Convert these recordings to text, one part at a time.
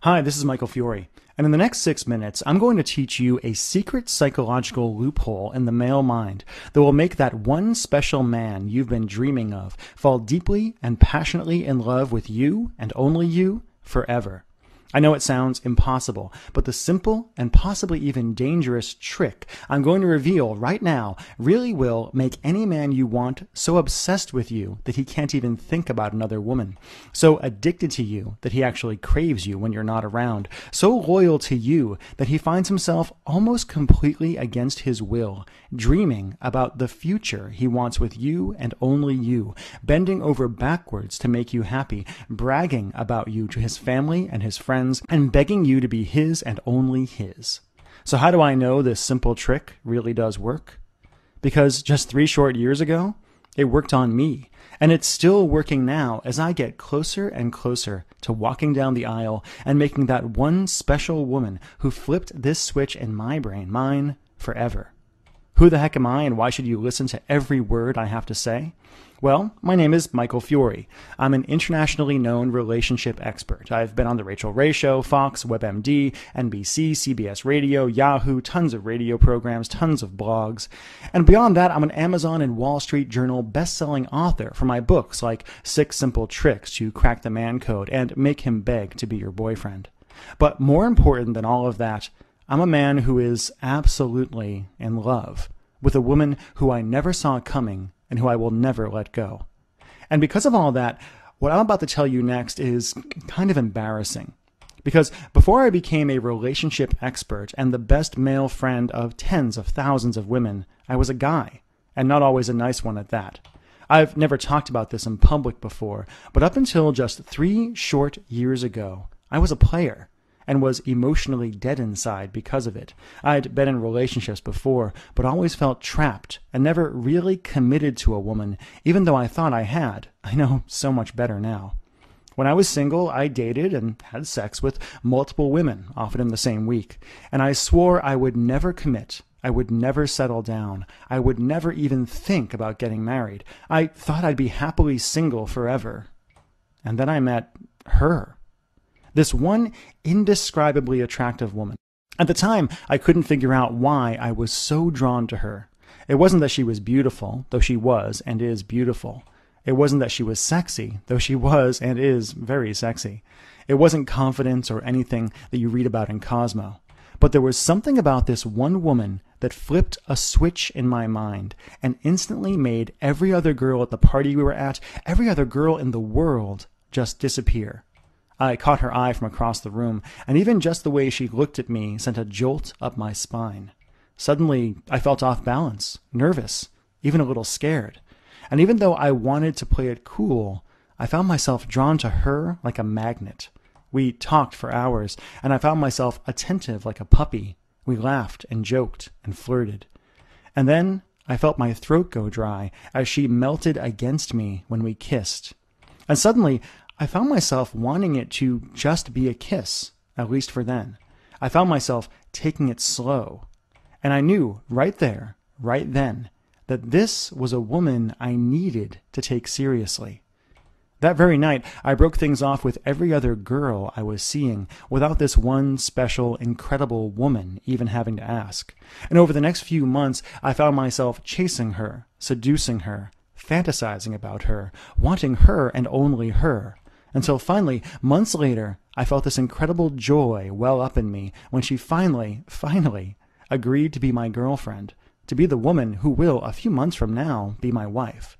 Hi, this is Michael Fiore, and in the next 6 minutes, I'm going to teach you a secret psychological loophole in the male mind that will make that one special man you've been dreaming of fall deeply and passionately in love with you and only you forever. I know it sounds impossible, but the simple and possibly even dangerous trick I'm going to reveal right now really will make any man you want so obsessed with you that he can't even think about another woman, so addicted to you that he actually craves you when you're not around, so loyal to you that he finds himself almost completely against his will, dreaming about the future he wants with you and only you, bending over backwards to make you happy, bragging about you to his family and his friends, and begging you to be his and only his. So how do I know this simple trick really does work? Because just 3 short years ago, it worked on me, and it's still working now as I get closer and closer to walking down the aisle and making that one special woman who flipped this switch in my brain mine forever. Who the heck am I, and why should you listen to every word I have to say? Well, my name is Michael Fiore. I'm an internationally known relationship expert. I've been on The Rachel Ray Show, Fox, WebMD, NBC, CBS Radio, Yahoo, tons of radio programs, tons of blogs. And beyond that, I'm an Amazon and Wall Street Journal best-selling author for my books like 6 Simple Tricks to Crack the Man Code and Make Him Beg to Be Your Boyfriend. But more important than all of that, I'm a man who is absolutely in love with a woman who I never saw coming and who I will never let go. And because of all that, what I'm about to tell you next is kind of embarrassing. Because before I became a relationship expert and the best male friend of tens of thousands of women, I was a guy, and not always a nice one at that. I've never talked about this in public before, but up until just 3 short years ago, I was a player and was emotionally dead inside because of it. I'd been in relationships before, but always felt trapped and never really committed to a woman, even though I thought I had. I know so much better now. When I was single, I dated and had sex with multiple women, often in the same week, and I swore I would never commit. I would never settle down. I would never even think about getting married. I thought I'd be happily single forever. And then I met her. This one indescribably attractive woman. At the time, I couldn't figure out why I was so drawn to her. It wasn't that she was beautiful, though she was and is beautiful. It wasn't that she was sexy, though she was and is very sexy. It wasn't confidence or anything that you read about in Cosmo. But there was something about this one woman that flipped a switch in my mind and instantly made every other girl at the party we were at, every other girl in the world, just disappear. I caught her eye from across the room, and even just the way she looked at me sent a jolt up my spine. Suddenly, I felt off balance, nervous, even a little scared. And even though I wanted to play it cool, I found myself drawn to her like a magnet. We talked for hours, and I found myself attentive like a puppy. We laughed and joked and flirted. And then I felt my throat go dry as she melted against me when we kissed. And suddenly, I found myself wanting it to just be a kiss, at least for then. I found myself taking it slow. And I knew right there, right then, that this was a woman I needed to take seriously. That very night, I broke things off with every other girl I was seeing without this one special, incredible woman even having to ask. And over the next few months, I found myself chasing her, seducing her, fantasizing about her, wanting her and only her. Until finally, months later, I felt this incredible joy well up in me when she finally agreed to be my girlfriend, to be the woman who will, a few months from now, be my wife.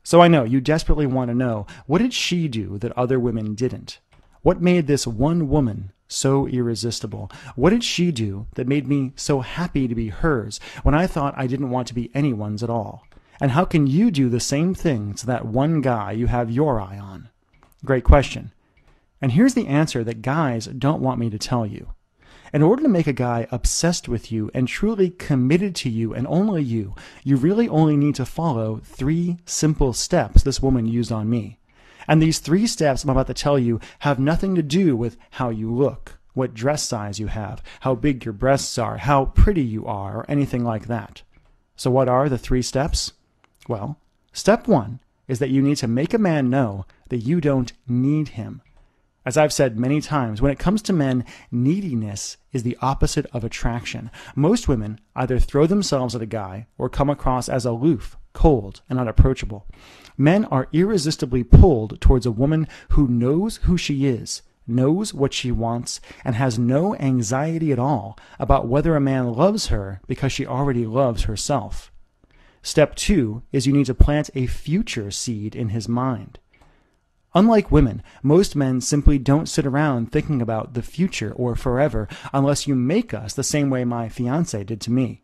So I know you desperately want to know, what did she do that other women didn't? What made this one woman so irresistible? What did she do that made me so happy to be hers when I thought I didn't want to be anyone's at all? And how can you do the same thing to that one guy you have your eye on? Great question. And here's the answer that guys don't want me to tell you. In order to make a guy obsessed with you and truly committed to you and only you really only need to follow 3 simple steps this woman used on me. And these 3 steps I'm about to tell you have nothing to do with how you look, what dress size you have, how big your breasts are, how pretty you are, or anything like that. So what are the 3 steps? Well, step 1 is that you need to make a man know that you don't need him. As I've said many times, when it comes to men, neediness is the opposite of attraction. Most women either throw themselves at a guy or come across as aloof, cold, and unapproachable. Men are irresistibly pulled towards a woman who knows who she is, knows what she wants, and has no anxiety at all about whether a man loves her because she already loves herself. Step 2 is you need to plant a future seed in his mind. Unlike women, most men simply don't sit around thinking about the future or forever unless you make us the same way my fiancé did to me.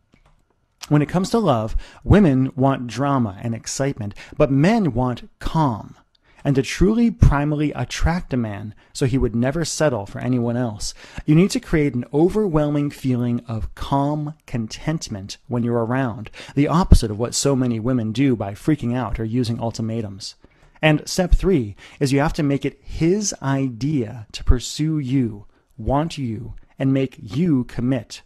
When it comes to love, women want drama and excitement, but men want calm. And to truly primally attract a man so he would never settle for anyone else, you need to create an overwhelming feeling of calm contentment when you're around, the opposite of what so many women do by freaking out or using ultimatums. And step 3 is you have to make it his idea to pursue you, want you, and make you commit.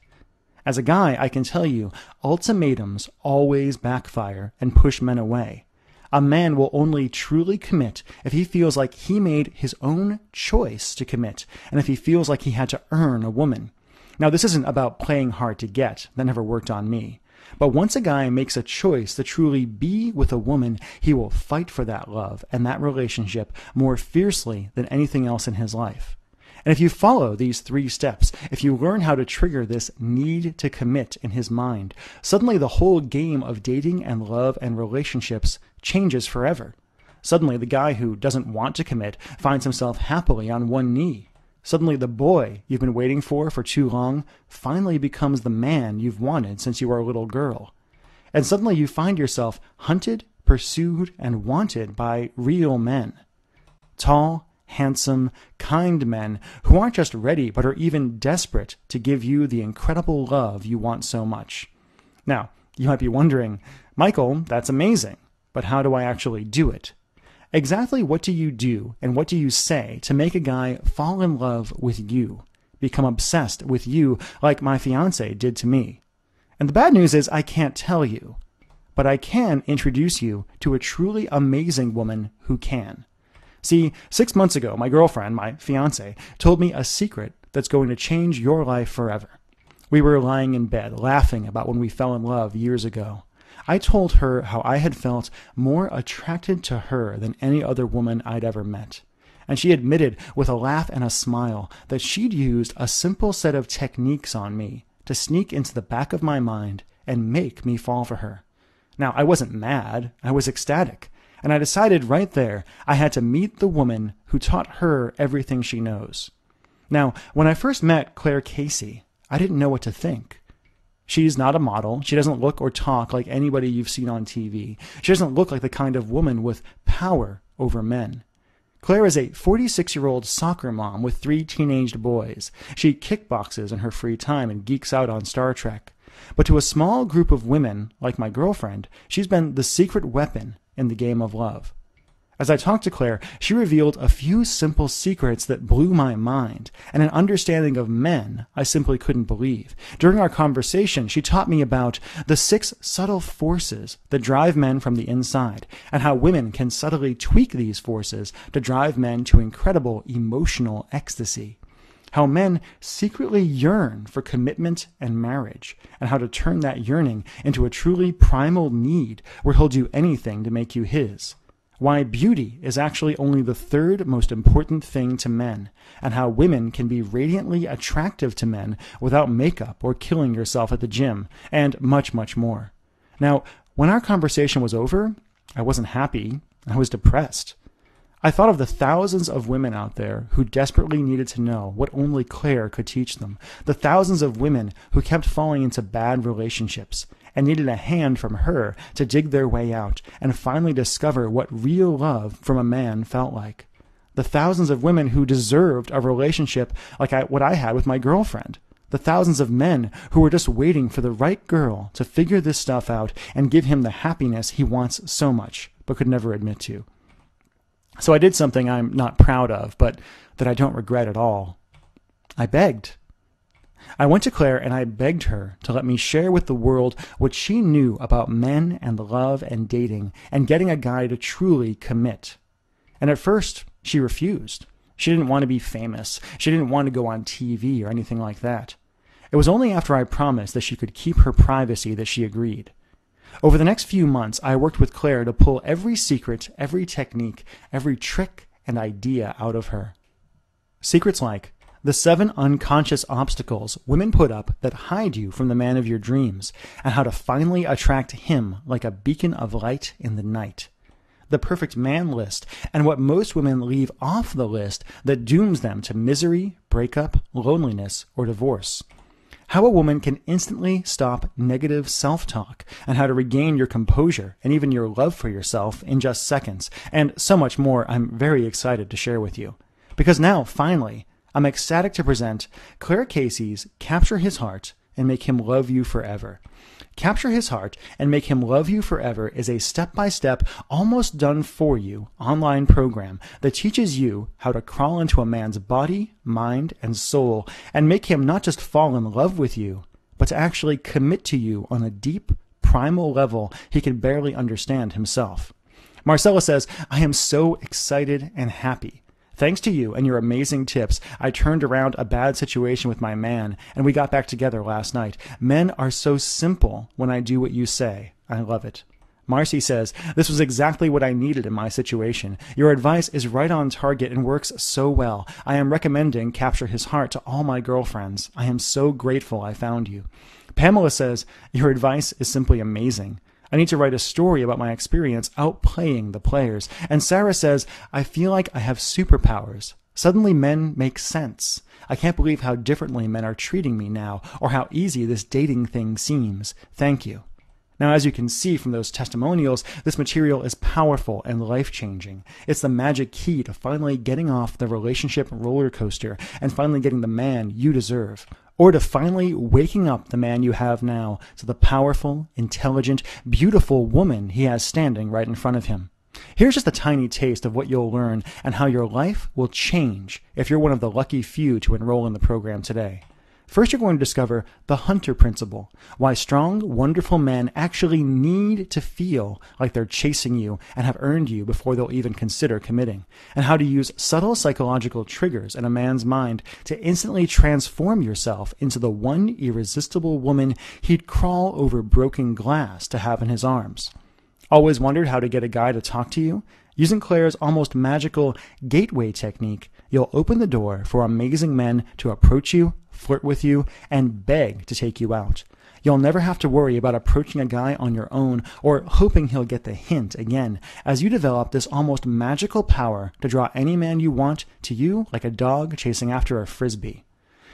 As a guy, I can tell you, ultimatums always backfire and push men away. A man will only truly commit if he feels like he made his own choice to commit, and if he feels like he had to earn a woman. Now, this isn't about playing hard to get. That never worked on me. But once a guy makes a choice to truly be with a woman, he will fight for that love and that relationship more fiercely than anything else in his life. And if you follow these 3 steps, if you learn how to trigger this need to commit in his mind, suddenly the whole game of dating and love and relationships changes forever. Suddenly the guy who doesn't want to commit finds himself happily on one knee. Suddenly the boy you've been waiting for too long finally becomes the man you've wanted since you were a little girl. And suddenly you find yourself hunted, pursued, and wanted by real men. Tall, handsome, kind men who aren't just ready but are even desperate to give you the incredible love you want so much. Now, you might be wondering, Michael, that's amazing, but how do I actually do it? Exactly what do you do and what do you say to make a guy fall in love with you, become obsessed with you like my fiancé did to me? And the bad news is I can't tell you, but I can introduce you to a truly amazing woman who can. See, 6 months ago, my girlfriend, my fiancé, told me a secret that's going to change your life forever. We were lying in bed, laughing about when we fell in love years ago. I told her how I had felt more attracted to her than any other woman I'd ever met. And she admitted with a laugh and a smile that she'd used a simple set of techniques on me to sneak into the back of my mind and make me fall for her. Now, I wasn't mad, I was ecstatic. And I decided right there I had to meet the woman who taught her everything she knows. Now, when I first met Claire Casey, I didn't know what to think. She's not a model. She doesn't look or talk like anybody you've seen on TV. She doesn't look like the kind of woman with power over men. Claire is a 46-year-old soccer mom with 3 teenaged boys. She kickboxes in her free time and geeks out on Star Trek. But to a small group of women, like my girlfriend, she's been the secret weapon in the game of love. As I talked to Claire, she revealed a few simple secrets that blew my mind, and an understanding of men I simply couldn't believe. During our conversation, she taught me about the 6 subtle forces that drive men from the inside, and how women can subtly tweak these forces to drive men to incredible emotional ecstasy. How men secretly yearn for commitment and marriage, and how to turn that yearning into a truly primal need where he'll do anything to make you his. Why beauty is actually only the 3rd most important thing to men, and how women can be radiantly attractive to men without makeup or killing yourself at the gym, and much, much more. Now, when our conversation was over, I wasn't happy. I was depressed. I thought of the thousands of women out there who desperately needed to know what only Claire could teach them, the thousands of women who kept falling into bad relationships and needed a hand from her to dig their way out and finally discover what real love from a man felt like. The thousands of women who deserved a relationship like what I had with my girlfriend. The thousands of men who were just waiting for the right girl to figure this stuff out and give him the happiness he wants so much, but could never admit to. So I did something I'm not proud of, but that I don't regret at all. I begged. I went to Claire and I begged her to let me share with the world what she knew about men and love and dating and getting a guy to truly commit. And at first, she refused. She didn't want to be famous. She didn't want to go on TV or anything like that. It was only after I promised that she could keep her privacy that she agreed. Over the next few months, I worked with Claire to pull every secret, every technique, every trick and idea out of her. Secrets like the 7 unconscious obstacles women put up that hide you from the man of your dreams, and how to finally attract him like a beacon of light in the night. The perfect man list, and what most women leave off the list that dooms them to misery, breakup, loneliness, or divorce. How a woman can instantly stop negative self-talk, and how to regain your composure and even your love for yourself in just seconds, and so much more I'm very excited to share with you. Because now, finally, I'm ecstatic to present Claire Casey's Capture His Heart and Make Him Love You Forever. Capture His Heart and Make Him Love You Forever is a step-by-step, almost done-for-you online program that teaches you how to crawl into a man's body, mind, and soul and make him not just fall in love with you, but to actually commit to you on a deep, primal level he can barely understand himself. Marcella says, I am so excited and happy. Thanks to you and your amazing tips, I turned around a bad situation with my man, and we got back together last night. Men are so simple when I do what you say. I love it. Marcy says, this was exactly what I needed in my situation. Your advice is right on target and works so well. I am recommending Capture His Heart to all my girlfriends. I am so grateful I found you. Pamela says, your advice is simply amazing. I need to write a story about my experience outplaying the players. And Sarah says, I feel like I have superpowers. Suddenly men make sense. I can't believe how differently men are treating me now, or how easy this dating thing seems. Thank you. Now, as you can see from those testimonials, this material is powerful and life-changing. It's the magic key to finally getting off the relationship roller coaster and finally getting the man you deserve. Or to finally waking up the man you have now to the powerful, intelligent, beautiful woman he has standing right in front of him. Here's just a tiny taste of what you'll learn and how your life will change if you're one of the lucky few to enroll in the program today. First, you're going to discover the hunter principle, why strong, wonderful men actually need to feel like they're chasing you and have earned you before they'll even consider committing, and how to use subtle psychological triggers in a man's mind to instantly transform yourself into the one irresistible woman he'd crawl over broken glass to have in his arms. Always wondered how to get a guy to talk to you? Using Claire's almost magical gateway technique, you'll open the door for amazing men to approach you, flirt with you, and beg to take you out. You'll never have to worry about approaching a guy on your own or hoping he'll get the hint again, as you develop this almost magical power to draw any man you want to you like a dog chasing after a frisbee.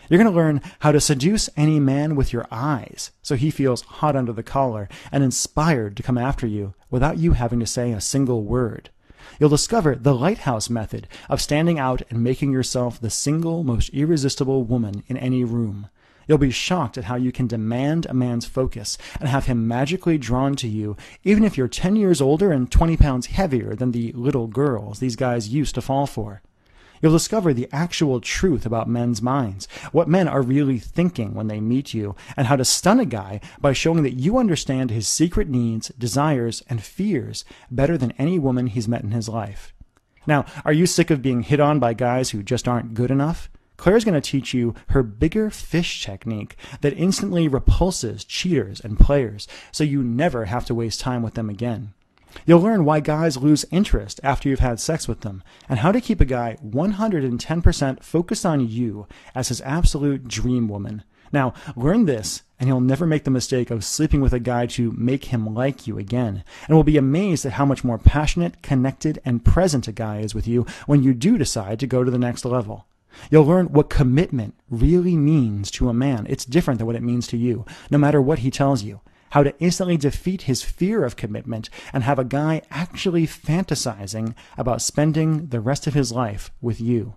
You're going to learn how to seduce any man with your eyes so he feels hot under the collar and inspired to come after you without you having to say a single word. You'll discover the lighthouse method of standing out and making yourself the single most irresistible woman in any room. You'll be shocked at how you can demand a man's focus and have him magically drawn to you, even if you're 10 years older and 20 pounds heavier than the little girls these guys used to fall for. You'll discover the actual truth about men's minds, what men are really thinking when they meet you, and how to stun a guy by showing that you understand his secret needs, desires, and fears better than any woman he's met in his life. Now, are you sick of being hit on by guys who just aren't good enough? Claire's going to teach you her bigger fish technique that instantly repulses cheaters and players, so you never have to waste time with them again. You'll learn why guys lose interest after you've had sex with them, and how to keep a guy 110% focused on you as his absolute dream woman. Now, learn this, and you'll never make the mistake of sleeping with a guy to make him like you again, and will be amazed at how much more passionate, connected, and present a guy is with you when you do decide to go to the next level. You'll learn what commitment really means to a man. It's different than what it means to you, no matter what he tells you. How to instantly defeat his fear of commitment and have a guy actually fantasizing about spending the rest of his life with you.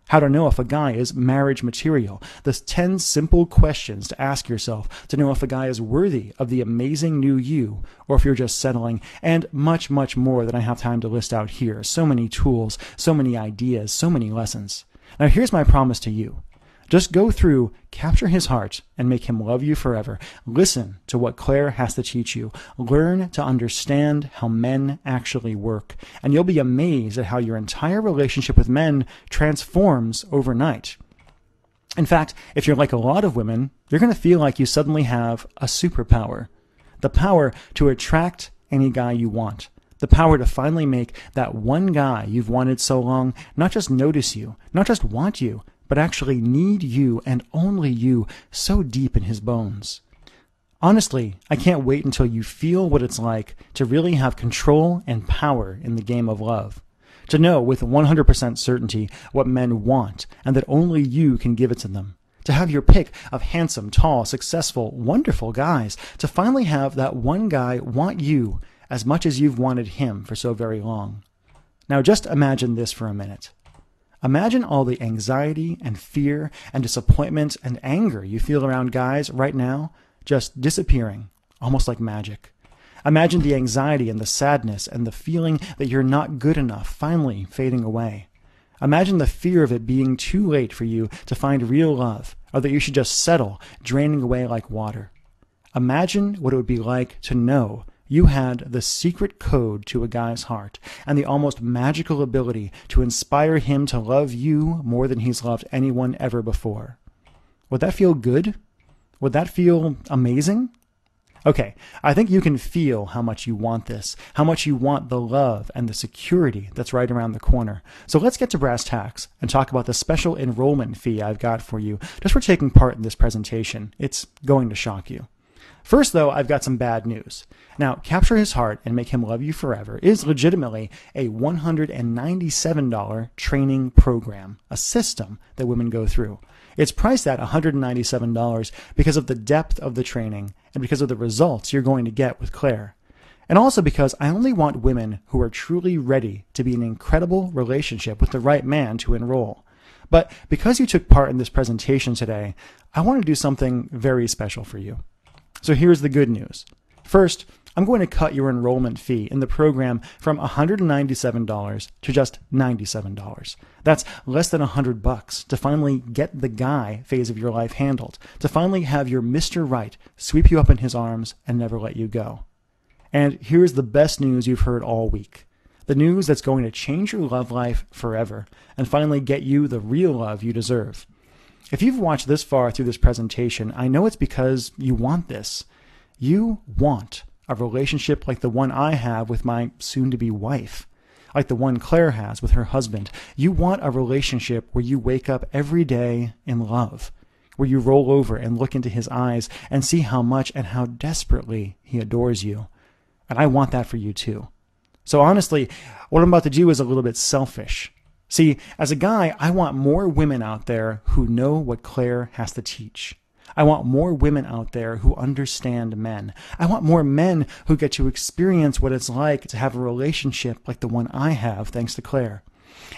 How to know if a guy is marriage material. The 10 simple questions to ask yourself to know if a guy is worthy of the amazing new you, or if you're just settling, and much, much more than I have time to list out here. So many tools, so many ideas, so many lessons. Now here's my promise to you. Just go through, capture his heart, and make him love you forever. Listen to what Claire has to teach you. Learn to understand how men actually work. And you'll be amazed at how your entire relationship with men transforms overnight. In fact, if you're like a lot of women, you're going to feel like you suddenly have a superpower. The power to attract any guy you want. The power to finally make that one guy you've wanted so long not just notice you, not just want you, but actually need you and only you so deep in his bones. Honestly, I can't wait until you feel what it's like to really have control and power in the game of love. To know with 100% certainty what men want and that only you can give it to them. To have your pick of handsome, tall, successful, wonderful guys. To finally have that one guy want you as much as you've wanted him for so very long. Now just imagine this for a minute. Imagine all the anxiety and fear and disappointment and anger you feel around guys right now just disappearing, almost like magic. Imagine the anxiety and the sadness and the feeling that you're not good enough finally fading away. Imagine the fear of it being too late for you to find real love, or that you should just settle, draining away like water. Imagine what it would be like to know you had the secret code to a guy's heart and the almost magical ability to inspire him to love you more than he's loved anyone ever before. Would that feel good? Would that feel amazing? Okay, I think you can feel how much you want this, how much you want the love and the security that's right around the corner. So let's get to brass tacks and talk about the special enrollment fee I've got for you just for taking part in this presentation. It's going to shock you. First, though, I've got some bad news. Now, Capture His Heart and Make Him Love You Forever is legitimately a $197 training program, a system that women go through. It's priced at $197 because of the depth of the training and because of the results you're going to get with Claire. And also because I only want women who are truly ready to be in an incredible relationship with the right man to enroll. But because you took part in this presentation today, I want to do something very special for you. So here's the good news. First, I'm going to cut your enrollment fee in the program from $197 to just $97. That's less than $100 to finally get the guy phase of your life handled, to finally have your Mr. Right sweep you up in his arms and never let you go. And here's the best news you've heard all week. The news that's going to change your love life forever and finally get you the real love you deserve. If you've watched this far through this presentation, I know it's because you want this. You want a relationship like the one I have with my soon-to-be wife, like the one Claire has with her husband. You want a relationship where you wake up every day in love, where you roll over and look into his eyes and see how much and how desperately he adores you. And I want that for you too. So honestly, what I'm about to do is a little bit selfish. See, as a guy, I want more women out there who know what Claire has to teach. I want more women out there who understand men. I want more men who get to experience what it's like to have a relationship like the one I have, thanks to Claire.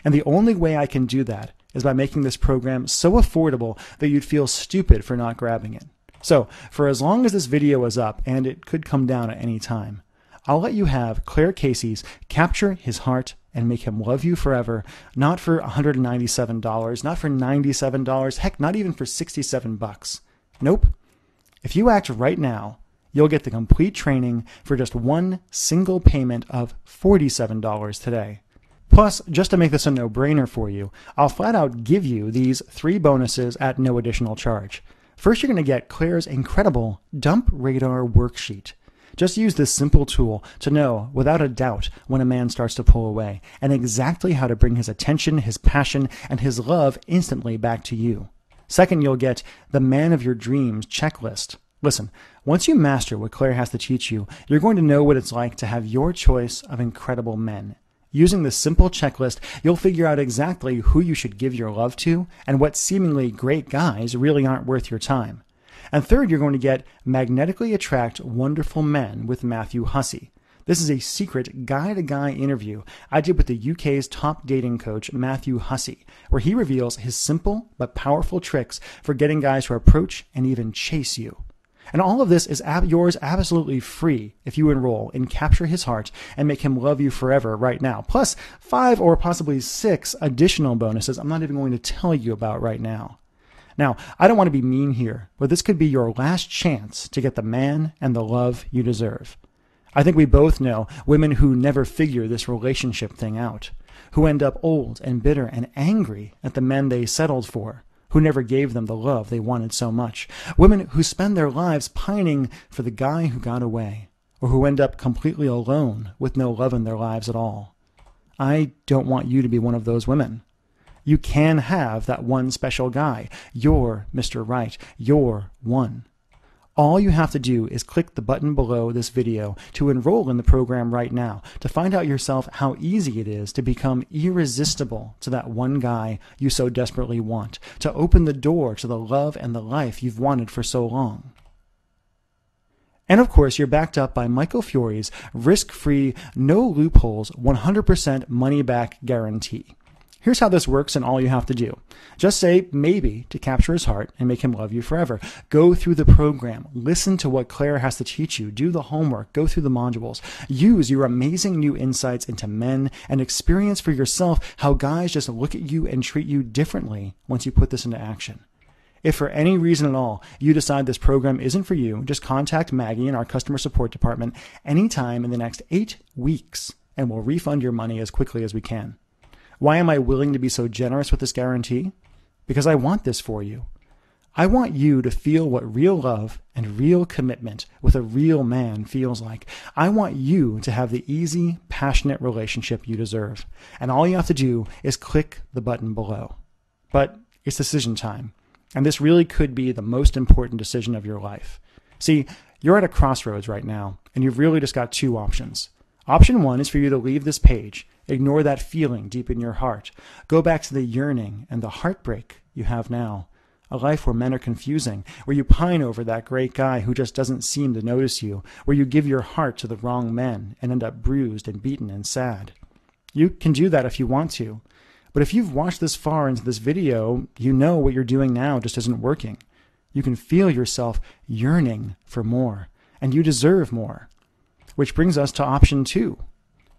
And the only way I can do that is by making this program so affordable that you'd feel stupid for not grabbing it. So, for as long as this video is up, and it could come down at any time, I'll let you have Claire Casey's Capture His Heart and Make Him Love You Forever, not for $197, not for $97, heck, not even for $67. Nope. If you act right now, you'll get the complete training for just one single payment of $47 today. Plus, just to make this a no-brainer for you, I'll flat out give you these 3 bonuses at no additional charge. First, you're going to get Claire's incredible Dump Radar worksheet. Just use this simple tool to know, without a doubt, when a man starts to pull away, and exactly how to bring his attention, his passion, and his love instantly back to you. Second, you'll get the Man of Your Dreams checklist. Listen, once you master what Claire has to teach you, you're going to know what it's like to have your choice of incredible men. Using this simple checklist, you'll figure out exactly who you should give your love to and what seemingly great guys really aren't worth your time. And third, you're going to get Magnetically Attract Wonderful Men with Matthew Hussey. This is a secret guy-to-guy interview I did with the UK's top dating coach, Matthew Hussey, where he reveals his simple but powerful tricks for getting guys to approach and even chase you. And all of this is yours absolutely free if you enroll in Capture His Heart and Make Him Love You Forever right now, plus 5 or possibly 6 additional bonuses I'm not even going to tell you about right now. Now, I don't want to be mean here, but this could be your last chance to get the man and the love you deserve. I think we both know women who never figure this relationship thing out, who end up old and bitter and angry at the men they settled for, who never gave them the love they wanted so much, women who spend their lives pining for the guy who got away, or who end up completely alone with no love in their lives at all. I don't want you to be one of those women. You can have that one special guy. You're Mr. Right. You're one. All you have to do is click the button below this video to enroll in the program right now, to find out yourself how easy it is to become irresistible to that one guy you so desperately want, to open the door to the love and the life you've wanted for so long. And of course, you're backed up by Michael Fiore's risk-free, no loopholes, 100% money-back guarantee. Here's how this works and all you have to do. Just say maybe to capture his heart and make him love you forever. Go through the program. Listen to what Claire has to teach you. Do the homework. Go through the modules. Use your amazing new insights into men and experience for yourself how guys just look at you and treat you differently once you put this into action. If for any reason at all you decide this program isn't for you, just contact Maggie in our customer support department anytime in the next 8 weeks and we'll refund your money as quickly as we can. Why am I willing to be so generous with this guarantee? Because I want this for you. I want you to feel what real love and real commitment with a real man feels like. I want you to have the easy, passionate relationship you deserve. And all you have to do is click the button below. But it's decision time. And this really could be the most important decision of your life. See, you're at a crossroads right now, and you've really just got 2 options. Option 1 is for you to leave this page, ignore that feeling deep in your heart, go back to the yearning and the heartbreak you have now, a life where men are confusing, where you pine over that great guy who just doesn't seem to notice you, where you give your heart to the wrong men and end up bruised and beaten and sad. You can do that if you want to. But if you've watched this far into this video, you know what you're doing now just isn't working. You can feel yourself yearning for more, and you deserve more. Which brings us to option 2.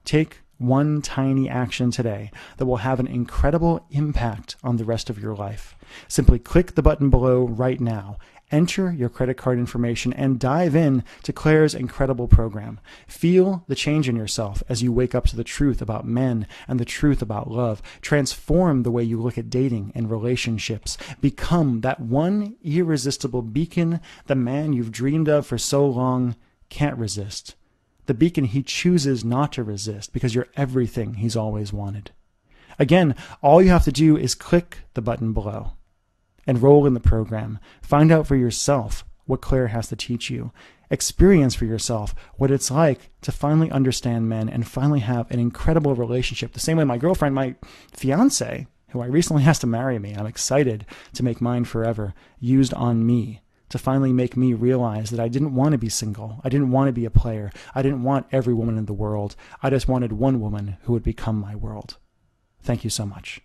Take one tiny action today that will have an incredible impact on the rest of your life. Simply click the button below right now. Enter your credit card information and dive in to Claire's incredible program. Feel the change in yourself as you wake up to the truth about men and the truth about love. Transform the way you look at dating and relationships. Become that one irresistible beacon the man you've dreamed of for so long can't resist. The beacon he chooses not to resist because you're everything he's always wanted. Again, all you have to do is click the button below. Enroll in the program. Find out for yourself what Claire has to teach you. Experience for yourself what it's like to finally understand men and finally have an incredible relationship. The same way my girlfriend, my fiance, who I recently asked to marry me, I'm excited to make mine forever, used on me to finally make me realize that I didn't want to be single. I didn't want to be a player. I didn't want every woman in the world. I just wanted one woman who would become my world. Thank you so much.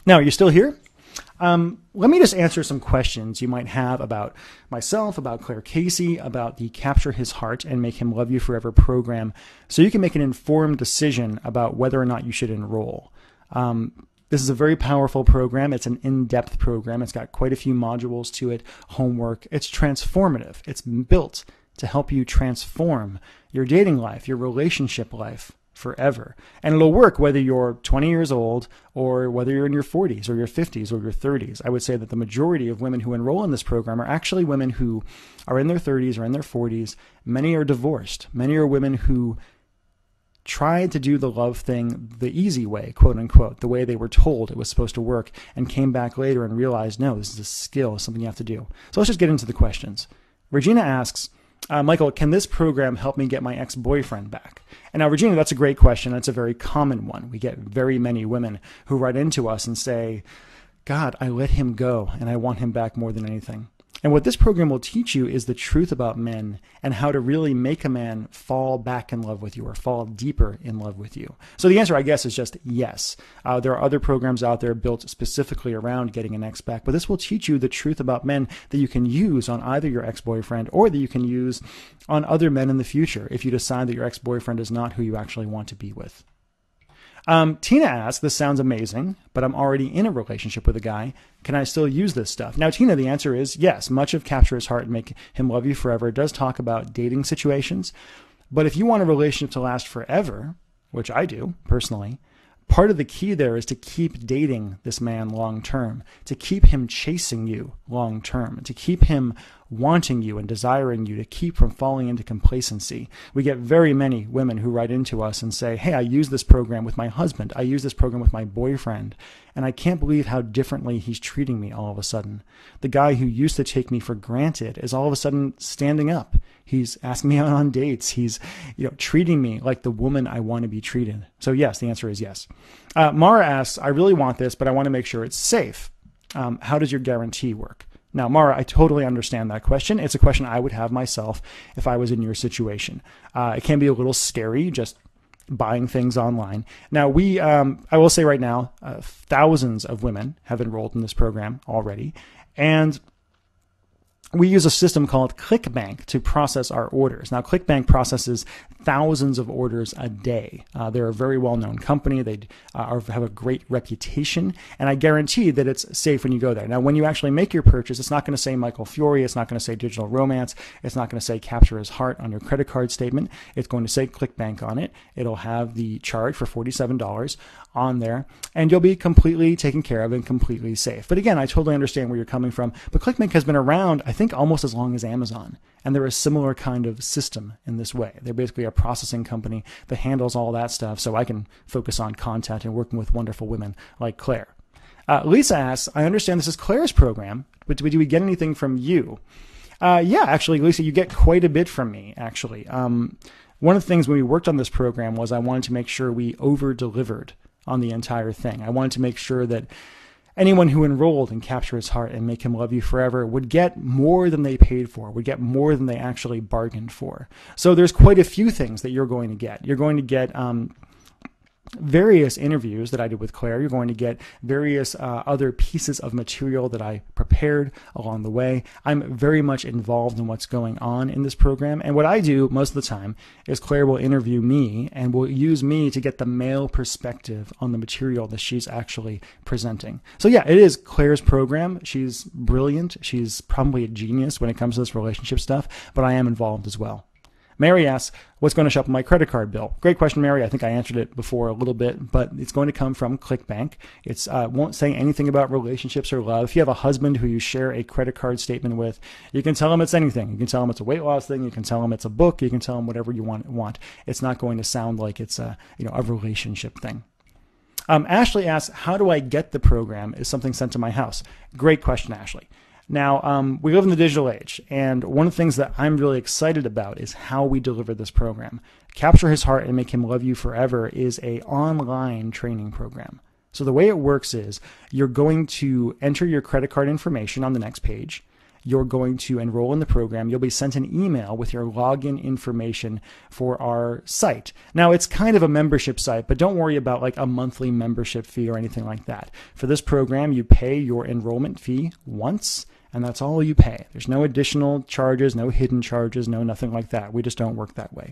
Now, are you still here? Let me just answer some questions you might have about myself, about Claire Casey, about the Capture His Heart and Make Him Love You Forever program, so you can make an informed decision about whether or not you should enroll. This is a very powerful program. It's an in-depth program. It's got quite a few modules to it, homework. It's transformative. It's built to help you transform your dating life, your relationship life forever. And it'll work whether you're 20 years old or whether you're in your 40s or your 50s or your 30s. I would say that the majority of women who enroll in this program are actually women who are in their 30s or in their 40s. Many are divorced. Many are women who tried to do the love thing the easy way, quote unquote, the way they were told it was supposed to work, and came back later and realized, no, this is a skill, something you have to do. So let's just get into the questions. Regina asks, Michael, can this program help me get my ex-boyfriend back? And now, Regina, that's a great question. That's a very common one. We get very many women who write into us and say, God, I let him go and I want him back more than anything. And what this program will teach you is the truth about men and how to really make a man fall back in love with you or fall deeper in love with you. So the answer, I guess, is just yes. There are other programs out there built specifically around getting an ex back, but this will teach you the truth about men that you can use on either your ex-boyfriend or that you can use on other men in the future if you decide that your ex-boyfriend is not who you actually want to be with. Tina asks, this sounds amazing, but I'm already in a relationship with a guy. Can I still use this stuff? Now, Tina, the answer is yes. Much of Capture His Heart and Make Him Love You Forever does talk about dating situations. But if you want a relationship to last forever, which I do personally, part of the key there is to keep dating this man long term, to keep him chasing you long term, to keep him wanting you and desiring you, to keep from falling into complacency. We get very many women who write into us and say, hey, I use this program with my husband. I use this program with my boyfriend, and I can't believe how differently he's treating me all of a sudden. The guy who used to take me for granted is all of a sudden standing up. He's asking me out on dates. He's, treating me like the woman I want to be treated. So yes, the answer is yes. Mara asks, I really want this, but I want to make sure it's safe. How does your guarantee work? Now, Mara, I totally understand that question. It's a question I would have myself if I was in your situation. It can be a little scary just buying things online. Now, I will say right now, thousands of women have enrolled in this program already. And we use a system called ClickBank to process our orders. Now, ClickBank processes thousands of orders a day. They're a very well-known company. They have a great reputation, and I guarantee that it's safe when you go there. Now, when you actually make your purchase, it's not going to say Michael Fiore. It's not going to say Digital Romance. It's not going to say Capture His Heart on your credit card statement. It's going to say ClickBank on it. It'll have the charge for $47 on there, and you'll be completely taken care of and completely safe. But again, I totally understand where you're coming from. But ClickBank has been around, I think, almost as long as Amazon. And they're a similar kind of system in this way. They're basically a processing company that handles all that stuff so I can focus on content and working with wonderful women like Claire. Lisa asks, I understand this is Claire's program, but do we get anything from you? Yeah, actually, Lisa, you get quite a bit from me, actually. One of the things when we worked on this program was I wanted to make sure we over-delivered on the entire thing. I wanted to make sure that anyone who enrolled in Capture His Heart and Make Him Love You Forever would get more than they paid for, would get more than they actually bargained for. So there's quite a few things that you're going to get. You're going to get various interviews that I did with Claire. You're going to get various other pieces of material that I prepared along the way. I'm very much involved in what's going on in this program. And what I do most of the time is Claire will interview me and will use me to get the male perspective on the material that she's actually presenting. So yeah, it is Claire's program. She's brilliant. She's probably a genius when it comes to this relationship stuff, but I am involved as well. Mary asks, what's going to show up on my credit card bill? Great question, Mary. I think I answered it before a little bit, but it's going to come from ClickBank. It won't say anything about relationships or love. If you have a husband who you share a credit card statement with, you can tell him it's anything. You can tell him it's a weight loss thing. You can tell him it's a book. You can tell him whatever you want. It's not going to sound like it's a relationship thing. Ashley asks, how do I get the program? Is something sent to my house? Great question, Ashley. Now, we live in the digital age, and one of the things that I'm really excited about is how we deliver this program. Capture His Heart and Make Him Love You Forever is an online training program. So the way it works is you're going to enter your credit card information on the next page. You're going to enroll in the program. You'll be sent an email with your login information for our site. Now, it's kind of a membership site, but don't worry about like a monthly membership fee or anything like that. For this program, you pay your enrollment fee once, and that's all you pay. There's no additional charges, no hidden charges, no nothing like that. We just don't work that way.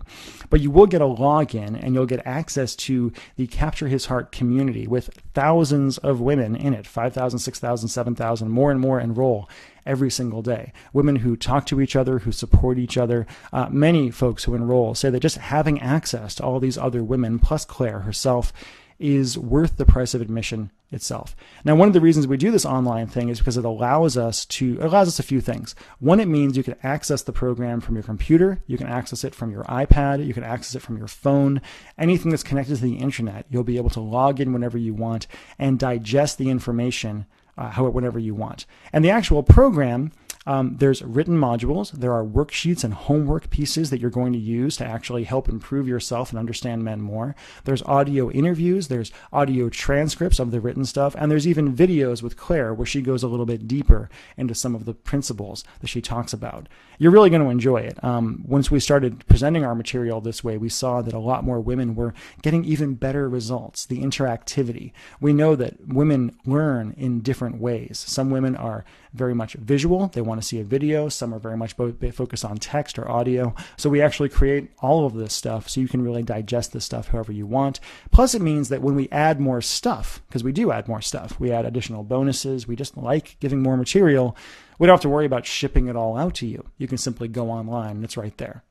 But you will get a login, and you'll get access to the Capture His Heart community with thousands of women in it, 5,000, 6,000, 7,000, more and more enroll every single day. Women who talk to each other, who support each other. Many folks who enroll say that just having access to all these other women, plus Claire herself, is worth the price of admission itself. Now, one of the reasons we do this online thing is because it allows us a few things. One, it means you can access the program from your computer, you can access it from your iPad, you can access it from your phone, anything that's connected to the internet. You'll be able to log in whenever you want and digest the information whenever you want. And the actual program, there's written modules, there are worksheets and homework pieces that you're going to use to actually help improve yourself and understand men more. There's audio interviews, there's audio transcripts of the written stuff, and there's even videos with Claire where she goes a little bit deeper into some of the principles that she talks about. You're really going to enjoy it. Once we started presenting our material this way, we saw that a lot more women were getting even better results, the interactivity. We know that women learn in different ways. Some women are very much visual. They want want to see a video. Some are very much focused on text or audio. So we actually create all of this stuff so you can really digest this stuff however you want. Plus, it means that when we add more stuff, because we do add more stuff, we add additional bonuses, we just like giving more material, we don't have to worry about shipping it all out to you. You can simply go online and it's right there.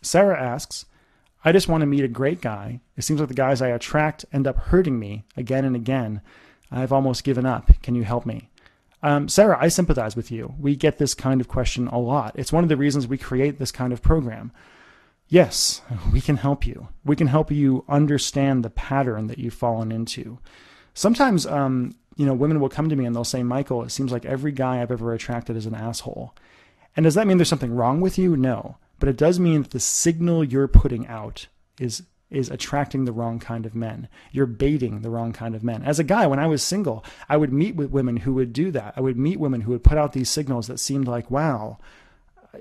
Sarah asks, I just want to meet a great guy. It seems like the guys I attract end up hurting me again and again. I've almost given up. Can you help me? Sarah, I sympathize with you. We get this kind of question a lot. It's one of the reasons we create this kind of program. Yes, we can help you. We can help you understand the pattern that you've fallen into. Sometimes, women will come to me and they'll say, Michael, it seems like every guy I've ever attracted is an asshole. And does that mean there's something wrong with you? No. But it does mean that the signal you're putting out is attracting the wrong kind of men. You're baiting the wrong kind of men. As a guy, when I was single, I would meet with women who would do that. I would meet women who would put out these signals that seemed like, wow,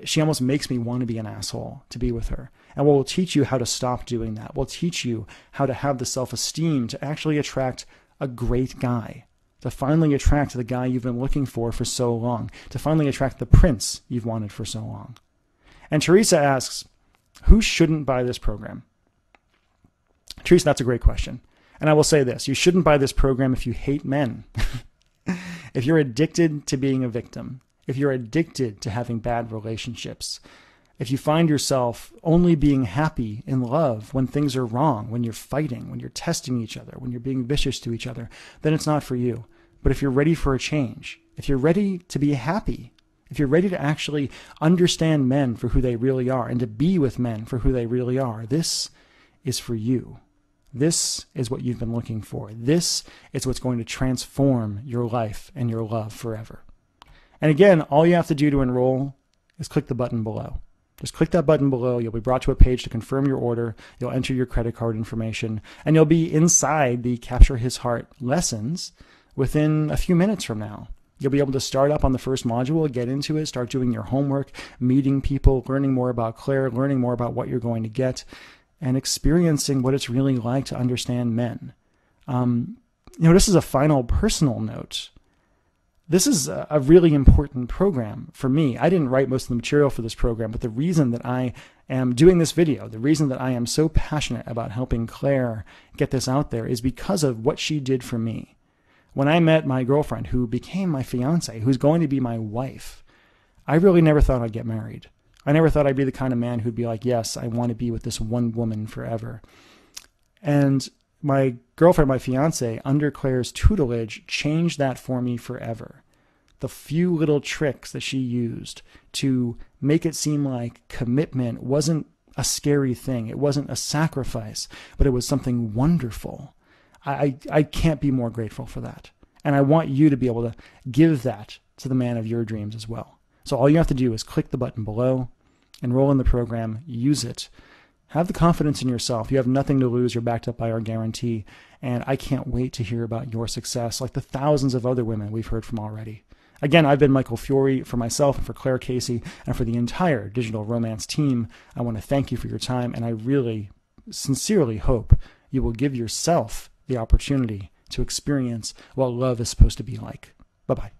she almost makes me want to be an asshole to be with her. And we'll teach you how to stop doing that. We'll teach you how to have the self-esteem to actually attract a great guy, to finally attract the guy you've been looking for so long, to finally attract the prince you've wanted for so long. And Teresa asks, who shouldn't buy this program? Teresa, that's a great question. And I will say this, you shouldn't buy this program if you hate men. If you're addicted to being a victim, if you're addicted to having bad relationships, if you find yourself only being happy in love when things are wrong, when you're fighting, when you're testing each other, when you're being vicious to each other, then it's not for you. But if you're ready for a change, if you're ready to be happy, if you're ready to actually understand men for who they really are and to be with men for who they really are, this is for you. This is what you've been looking for. This is what's going to transform your life and your love forever. And again, all you have to do to enroll is click the button below. Just click that button below. You'll be brought to a page to confirm your order. You'll enter your credit card information, and you'll be inside the Capture His Heart lessons within a few minutes from now. You'll be able to start up on the first module, get into it, start doing your homework, meeting people, learning more about Claire, learning more about what you're going to get, and experiencing what it's really like to understand men. This is a final personal note. This is a really important program for me. I didn't write most of the material for this program, but the reason that I am doing this video, the reason that I am so passionate about helping Claire get this out there is because of what she did for me. When I met my girlfriend, who became my fiance, who's going to be my wife, I really never thought I'd get married. I never thought I'd be the kind of man who'd be like, yes, I want to be with this one woman forever. And my girlfriend, my fiance, under Claire's tutelage, changed that for me forever. The few little tricks that she used to make it seem like commitment wasn't a scary thing. It wasn't a sacrifice, but it was something wonderful. I can't be more grateful for that. And I want you to be able to give that to the man of your dreams as well. So all you have to do is click the button below, enroll in the program, use it. Have the confidence in yourself. You have nothing to lose. You're backed up by our guarantee. And I can't wait to hear about your success, like the thousands of other women we've heard from already. Again, I've been Michael Fiore. For myself and for Claire Casey and for the entire Digital Romance team, I want to thank you for your time. And I really, sincerely hope you will give yourself the opportunity to experience what love is supposed to be like. Bye-bye.